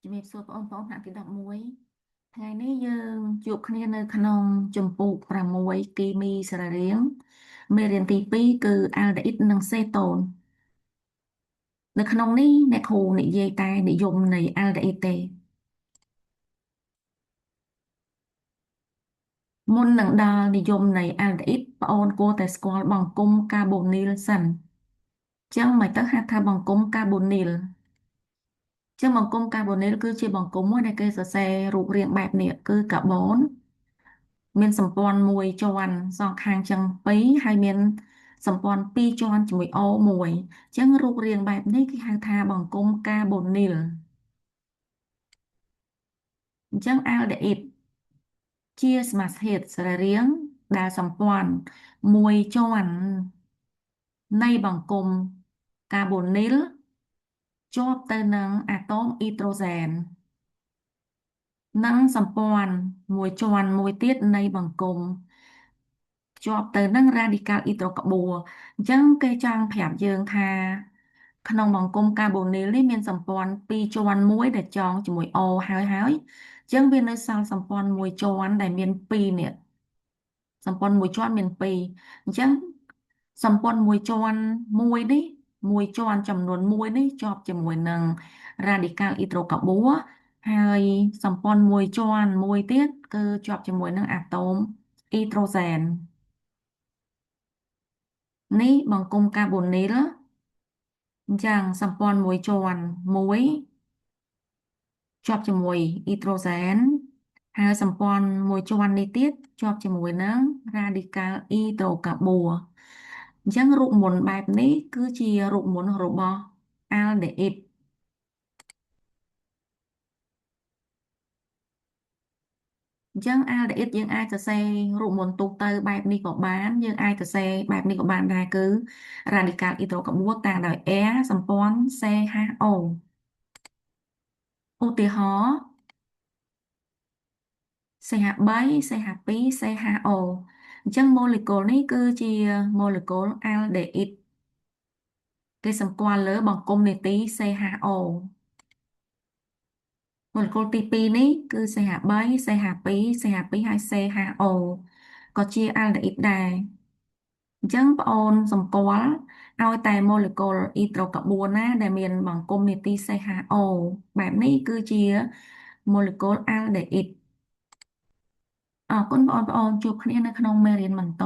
ជំរាបសួរបងប្អូនថ្នាក់ទី11ថ្ងៃនេះយើងជួបគ្នានៅក្នុងជំពូក6គីមីសរីរាង្គមេរៀនទី2គឺអាល់ដេហ៊ីតនិងសេតូននៅក្នុងនេះអ្នកគ្រូនិយាយតែនិយមនៃអាល់ដេហ៊ីតទេមុននឹងដល់និយមនៃអាល់ដេហ៊ីតបងអូនគួរតែស្គាល់បង្គំកាបូនីលសិនចឹងមិនទៅហៅថាបង្គំកាបូនីលចឹងបង្គំកាបូនីលគឺជាបង្គំមួយដែលគេសរសេររូបរាងបែបនេះគឺកាបូន មានសម្ព័ន្ធមួយជាន់សងខាងចឹងពីរហើយមានសម្ព័ន្ធពីរជាន់ជាមួយអូមួយអញ្ចឹងរូបរាងបែបនេះគេហៅថាបង្គំកាបូនីលអញ្ចឹងអាល់ដេហ៊ីតជាសមាសធាតុសរីរាង្គដែលសម្ព័ន្ធមួយជាន់នៃបង្គំកាបូនីលជាប់ទៅនឹងអាតូមអ៊ីដ្រូសែននិងសម្ព័ន្ធមួយជាន់មួយទៀតនៃបង្គំភ្ជាប់ទៅនឹងរ៉ាឌីកាល់អ៊ីត្រូកាបួរអញ្ចឹងគេចង់ប្រាប់យើងថាក្នុងបង្គំកាបូនីលនេះមានសម្ព័ន្ធពីរជាន់មួយដែលចងជាមួយអូហើយអញ្ចឹងវានៅសល់សម្ព័ន្ធមួយជាន់ដែលមានពីរនេះសម្ព័ន្ធមួយជាន់មានពីរអញ្ចឹងសម្ព័ន្ធមួយជាន់មួយនេះមួយជាន់ចំនួនមួយនេះជាប់ជាមួយនឹងរ៉ាឌីកាល់អ៊ីត្រូកាបួរហើយសម្ព័ន្ធមួយជាន់មួយទៀតគឺជាប់ជាមួយនឹងអាតូមអ៊ីដ្រូសែននេះបង្គំកាបូនីលអញ្ចឹងសម្ព័ន្ធមួយជាន់មួយជាប់ជាមួយអ៊ីដ្រូសែនហើយសម្ព័ន្ធមួយជាន់នេះទៀតជាប់ជាមួយនឹងរ៉ាឌីកាល់អ៊ីដ្រូកាបួរអញ្ចឹងរូបមន្តបែបនេះគឺជារូបមន្តរបស់អាល់ដេហ៊ីតអញ្ចឹងអាល់ដេហ៊ីតយើងអាចសរសេររូបមន្តទូទៅបែបនេះក៏បានយើងអាចសរសេរបែបនេះក៏បានដែរគឺរ៉ាឌីកាល់អ៊ីដ្រូកាបួរតាំងដោយ Air សម្ព័ន្ធ CHO ឧទាហរណ៍ CH3 CH2 CHO អញ្ចឹងម៉ូលេគុលនេះគឺជាម៉ូលេគុលអាល់ដេហ៊ីតគេសម្គាល់លើបង្គំនេទី CHO ម៉ូលេគុលទី2នេះគឺ CH3 CH2 CH2 ហើយ CHO ក៏ជាអាល់ដេហ៊ីតដែរអញ្ចឹងបងអូនសម្គាល់ឲ្យតែម៉ូលេគុលអ៊ីត្រូកាបួនណាដែលមានបង្គំនេទី CHO បែបនេះគឺជាម៉ូលេគុលអាល់ដេហ៊ីតអរគុណបងប្អូនជួបគ្នានៅក្នុងមេរៀនបន្ត